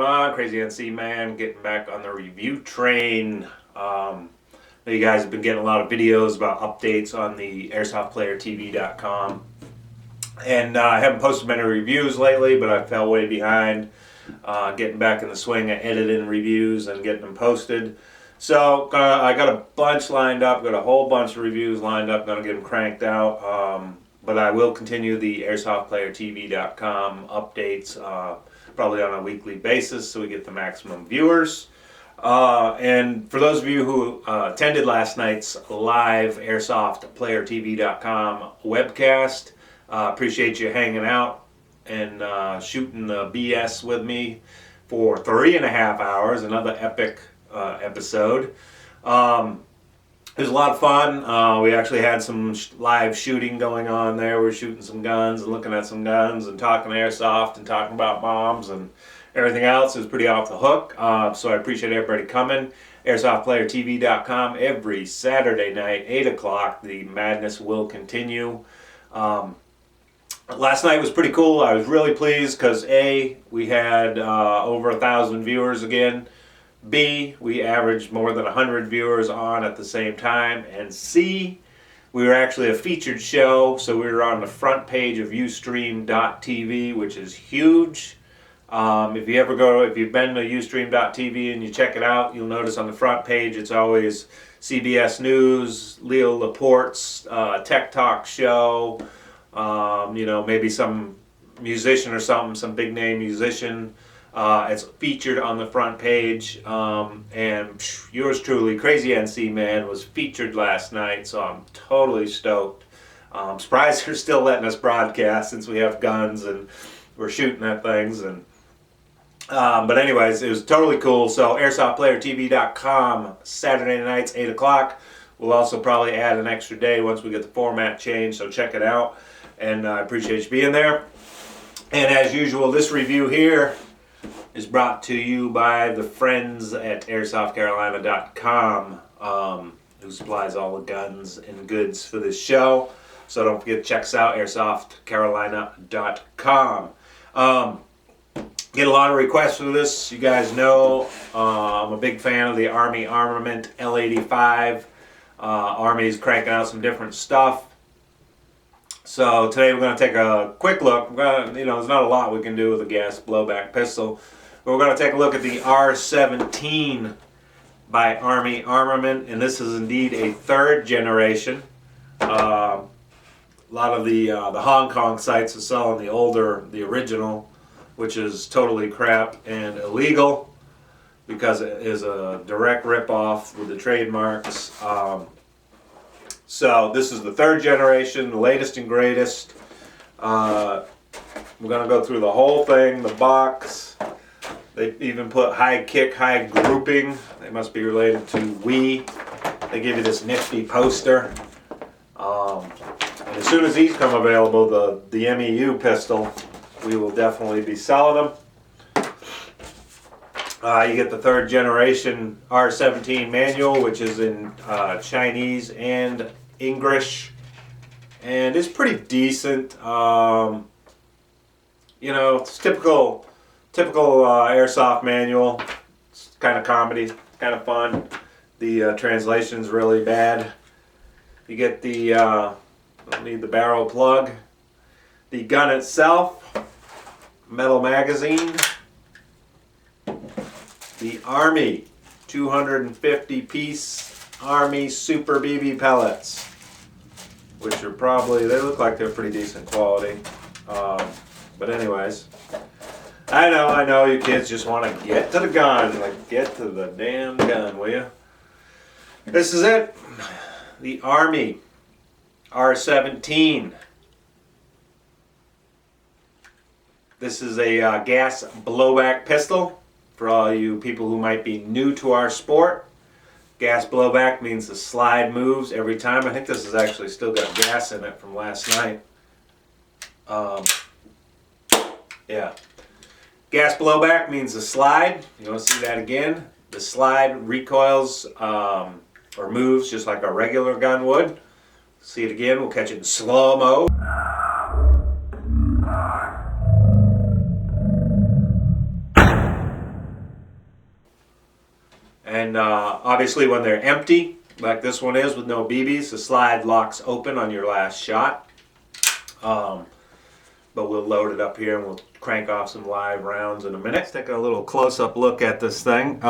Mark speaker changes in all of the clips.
Speaker 1: on? Crazy NC man, getting back on the review train. You guys have been getting a lot of videos about updates on the AirsoftPlayerTV.com, and I haven't posted many reviews lately, but I fell way behind getting back in the swing of editing reviews and getting them posted. So I got a bunch lined up, got a whole bunch of reviews lined up, gonna get them cranked out. But I will continue the AirsoftPlayerTV.com updates probably on a weekly basis so we get the maximum viewers. And for those of you who attended last night's live AirsoftPlayerTV.com webcast, appreciate you hanging out and shooting the BS with me for 3.5 hours, another epic episode. It was a lot of fun. We actually had some live shooting going on there. We were shooting some guns and looking at some guns and talking airsoft and talking about bombs and everything else. It was pretty off the hook. So I appreciate everybody coming. AirsoftPlayerTV.com every Saturday night, 8 o'clock. The madness will continue. Last night was pretty cool. I was really pleased because A, we had over 1,000 viewers again. B, we averaged more than 100 viewers on at the same time. And C, we were actually a featured show, so we were on the front page of Ustream.tv, which is huge. If you've been to Ustream.tv and you check it out, you'll notice on the front page it's always CBS News, Leo Laporte's Tech Talk show, maybe some musician or something, some big name musician. It's featured on the front page, and yours truly, Crazy NC Man, was featured last night, so I'm totally stoked. I'm surprised they're still letting us broadcast since we have guns and we're shooting at things. But anyways, it was totally cool. So AirsoftPlayerTV.com, Saturday nights, 8 o'clock. We'll also probably add an extra day once we get the format changed, so check it out. And I appreciate you being there. And as usual, this review here is brought to you by the friends at AirsoftCarolina.com, who supplies all the guns and goods for this show. So don't forget to check us out, AirsoftCarolina.com. Get a lot of requests for this. You guys know I'm a big fan of the Army Armament L85. Army's cranking out some different stuff. So today we're going to take a quick look. There's not a lot we can do with a gas blowback pistol. But we're going to take a look at the R17 by Army Armament, and this is indeed a third generation. A lot of the Hong Kong sites are selling the original, which is totally crap and illegal because it is a direct rip-off with the trademarks. So this is the third generation, the latest and greatest. We're going to go through the whole thing, the box. They even put high kick, high grouping. They must be related to Wii. They give you this nifty poster. And as soon as these come available, the MEU pistol, we will definitely be selling them. You get the third generation R17 manual, which is in Chinese and English, and it's pretty decent. It's typical airsoft manual. It's kind of comedy, kind of fun. The translation's really bad. You get the don't need the barrel plug. The gun itself, metal magazine. The Army 250 piece Army Super BB pellets, which are they look like they're pretty decent quality. But anyways, I know you kids just want to get to the gun. Like, get to the damn gun, will you? This is it. The Army R17. This is a gas blowback pistol. For all you people who might be new to our sport, gas blowback means the slide moves every time. I think this has actually still got gas in it from last night. Yeah. Gas blowback means the slide. You want to see that again? The slide recoils or moves just like a regular gun would. See it again. We'll catch it in slow-mo. And obviously when they're empty, like this one is with no BBs, the slide locks open on your last shot. But we'll load it up here and we'll crank off some live rounds in a minute. Let's take a little close-up look at this thing.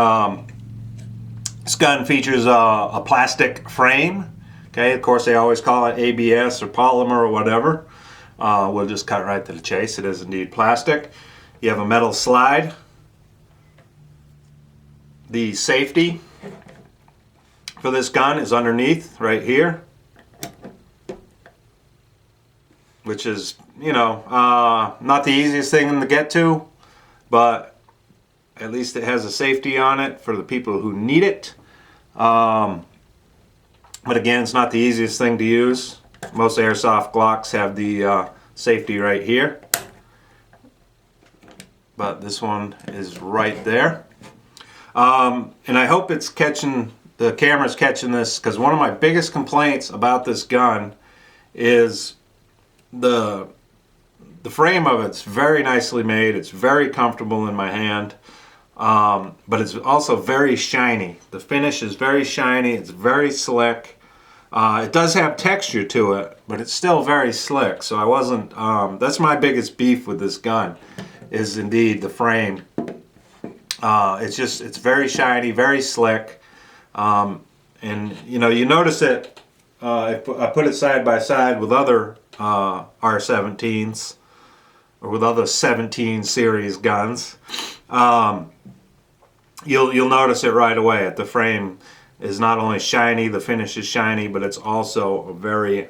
Speaker 1: This gun features a plastic frame. Okay, of course they always call it ABS or polymer or whatever. We'll just cut right to the chase. It is indeed plastic. You have a metal slide. The safety for this gun is underneath right here, which is, you know, not the easiest thing to get to, but at least it has a safety on it for the people who need it. But again, it's not the easiest thing to use. Most airsoft Glocks have the safety right here, but this one is right there. And I hope it's catching, the camera's catching this, because one of my biggest complaints about this gun is the frame of it's very nicely made. It's very comfortable in my hand, but it's also very shiny. The finish is very shiny. It's very slick. It does have texture to it, but it's still very slick. So I wasn't. That's my biggest beef with this gun, is indeed the frame. It's very shiny, very slick, and you know, you notice it. I put it side by side with other R17s or with other 17 series guns. You'll notice it right away. The frame is not only shiny, the finish is shiny, but it's also very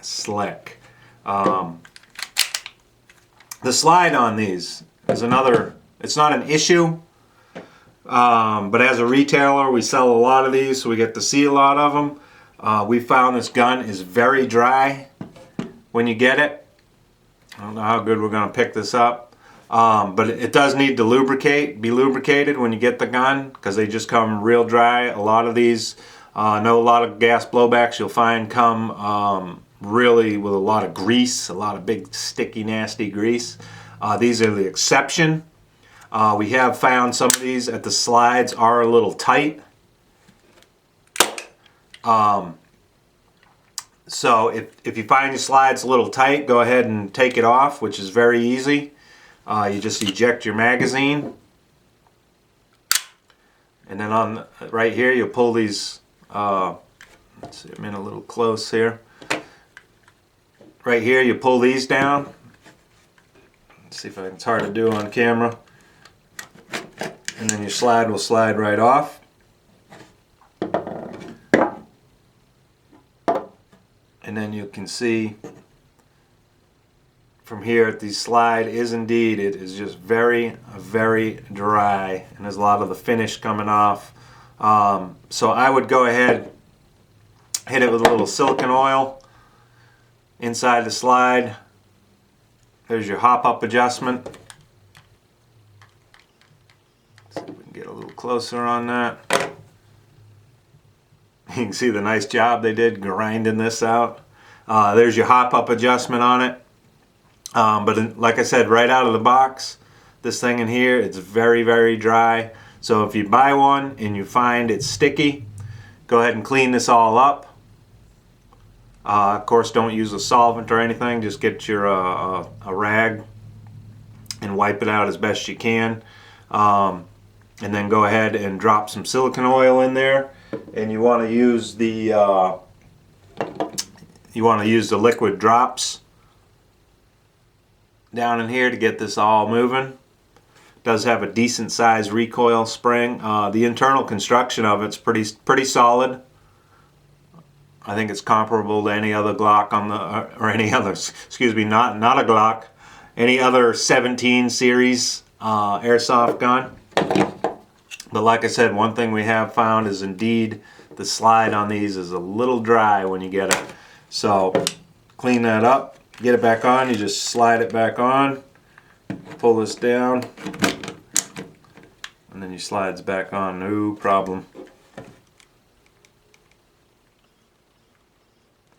Speaker 1: slick. The slide on these is another. It's not an issue, but as a retailer, we sell a lot of these, so we get to see a lot of them. We found this gun is very dry when you get it. I don't know how good we're going to pick this up, but it does need to be lubricated when you get the gun, because they just come real dry. A lot of these, I know a lot of gas blowbacks you'll find come really with a lot of grease, a lot of big sticky nasty grease. These are the exception. We have found some of these at the slides are a little tight. So if you find your slides a little tight, go ahead and take it off, which is very easy. You just eject your magazine. And then on right here, you'll pull these, let's see, I'm in a little close here. Right here, you pull these down. Let's see if it's hard to do on camera. And then your slide will slide right off. And then you can see from here the slide is indeed, it is just very dry, and there's a lot of the finish coming off. So I would go ahead, hit it with a little silicone oil inside the slide. There's your hop-up adjustment. Let's see if we can get a little closer on that. You can see the nice job they did grinding this out. There's your hop-up adjustment on it. But like I said, right out of the box, this thing in here, it's very dry. So if you buy one and you find it's sticky, go ahead and clean this all up. Of course, don't use a solvent or anything. Just get your a rag and wipe it out as best you can. And then go ahead and drop some silicone oil in there. And you want to use the liquid drops down in here to get this all moving. It does have a decent size recoil spring. The internal construction of it's pretty solid. I think it's comparable to any other Glock on the, or any other, excuse me, not a Glock, any other 17 series airsoft gun. But like I said, one thing we have found is indeed the slide on these is a little dry when you get it. So clean that up, get it back on. You just slide it back on, pull this down, and then your slides back on, no problem.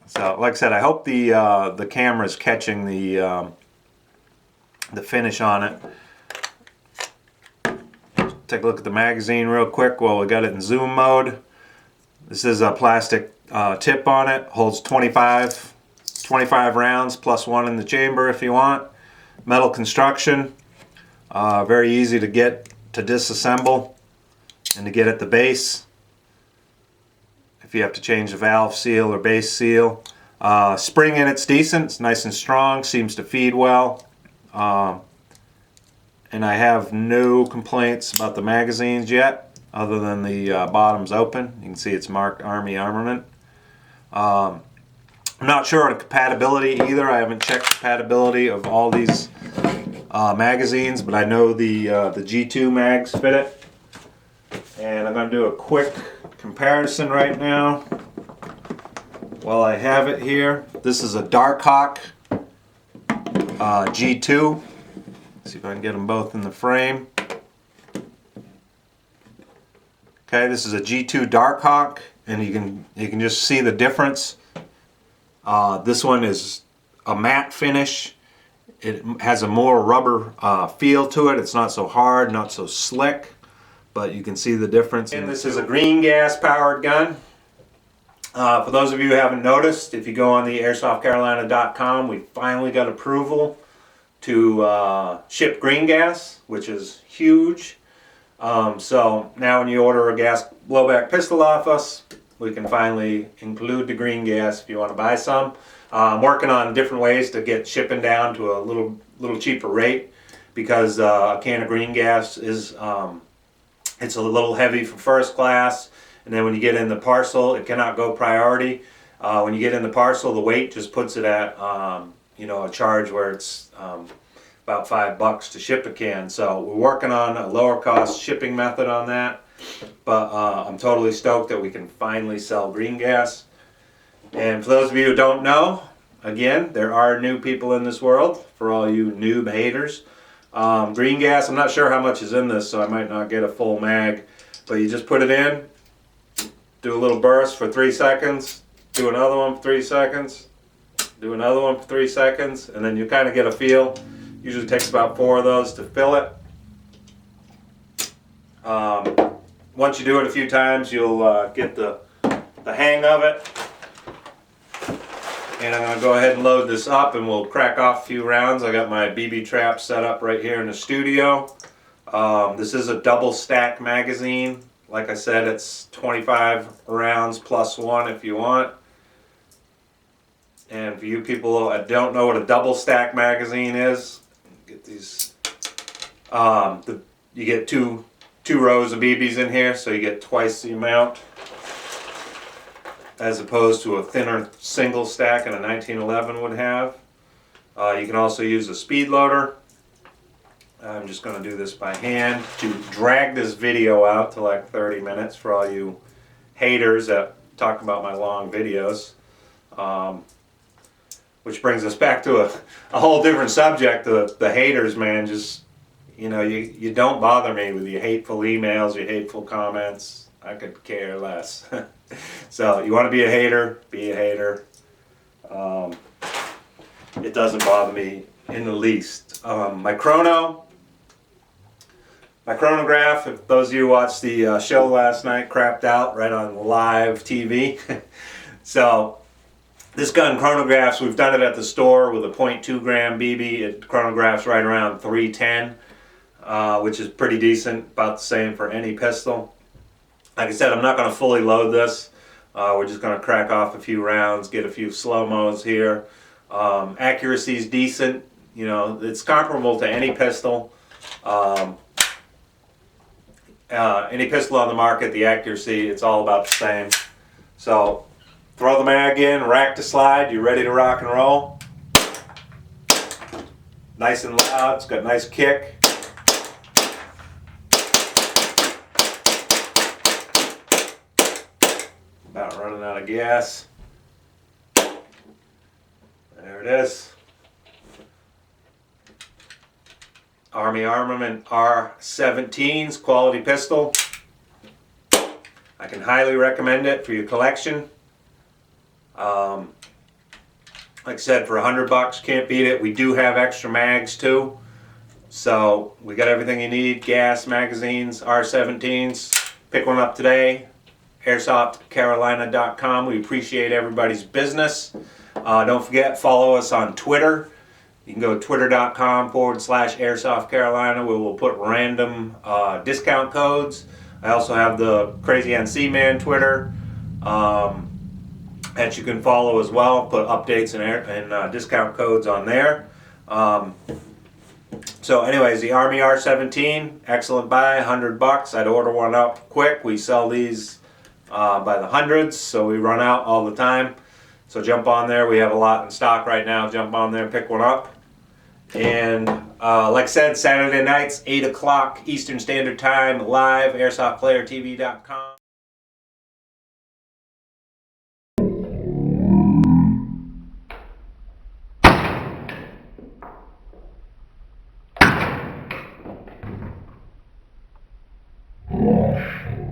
Speaker 1: So like I said, I hope the camera's catching the finish on it. take a look at the magazine real quick while we got it in zoom mode. This is a plastic tip on it. Holds 25 rounds plus one in the chamber if you want. Metal construction. Very easy to get to disassemble and to get at the base if you have to change the valve seal or base seal. Spring in it's decent. It's nice and strong. Seems to feed well. And I have no complaints about the magazines yet, other than the bottom's open. You can see it's marked Army Armament. I'm not sure on compatibility either. I haven't checked compatibility of all these magazines, but I know the G2 mags fit it. And I'm going to do a quick comparison right now while I have it here. This is a Darkhawk G2. See if I can get them both in the frame. Okay, this is a G2 Darkhawk, and you can just see the difference. This one is a matte finish. It has a more rubber feel to it. It's not so hard, not so slick, but you can see the difference. And this is a green gas powered gun. For those of you who haven't noticed, if you go on the airsoftcarolina.com, we finally got approval to ship green gas, which is huge. So now when you order a gas blowback pistol off us, we can finally include the green gas if you want to buy some. I'm working on different ways to get shipping down to a little cheaper rate, because a can of green gas is it's a little heavy for first class, and then when you get in the parcel, it cannot go priority. When you get in the parcel, the weight just puts it at a charge where it's about $5 to ship a can. So we're working on a lower cost shipping method on that, but I'm totally stoked that we can finally sell green gas. And for those of you who don't know, again, there are new people in this world, for all you noob haters. Green gas, I'm not sure how much is in this, so I might not get a full mag, but you just put it in, do a little burst for 3 seconds, do another one for 3 seconds, do another one for 3 seconds, and then you kind of get a feel. Usually takes about 4 of those to fill it. Once you do it a few times, you'll get the hang of it. And I'm going to go ahead and load this up, and we'll crack off a few rounds. I got my BB trap set up right here in the studio. This is a double stack magazine. Like I said, it's 25 rounds plus one if you want. And for you people that don't know what a double stack magazine is, get these. You get two rows of BBs in here, so you get twice the amount, as opposed to a thinner single stack in a 1911 would have. You can also use a speed loader. I'm just going to do this by hand to drag this video out to like 30 minutes for all you haters that talk about my long videos. Which brings us back to a whole different subject. The haters, man, just, you don't bother me with your hateful emails, your hateful comments. I could care less. So you want to be a hater, be a hater. It doesn't bother me in the least. My chronograph, if those of you who watched the show last night, crapped out right on live TV. So this gun chronographs, we've done it at the store with a 0.2 gram BB. It chronographs right around 310, which is pretty decent, about the same for any pistol. Like I said, I'm not going to fully load this. We're just going to crack off a few rounds, get a few slow-mos here. Accuracy is decent. It's comparable to any pistol. Any pistol on the market, the accuracy, it's all about the same. So throw the mag in, rack to slide, you're ready to rock and roll. Nice and loud, it's got a nice kick. About running out of gas. There it is. Army Armament R17's quality pistol. I can highly recommend it for your collection. Like I said, for $100, can't beat it. We do have extra mags too, So we got everything you need, gas, magazines, R17s. Pick one up today, airsoftcarolina.com. We appreciate everybody's business. Don't forget, follow us on Twitter. You can go to twitter.com/airsoftcarolina. We will put random discount codes. I also have the Crazy NC Man Twitter that you can follow as well. Put updates and discount codes on there. So anyways, the Army R17, excellent buy, $100. I'd order one up quick. We sell these by the hundreds, so we run out all the time. So jump on there. We have a lot in stock right now. Jump on there, pick one up. And like I said, Saturday nights, 8 o'clock Eastern Standard Time, live, airsoftplayertv.com.
Speaker 2: Yeah.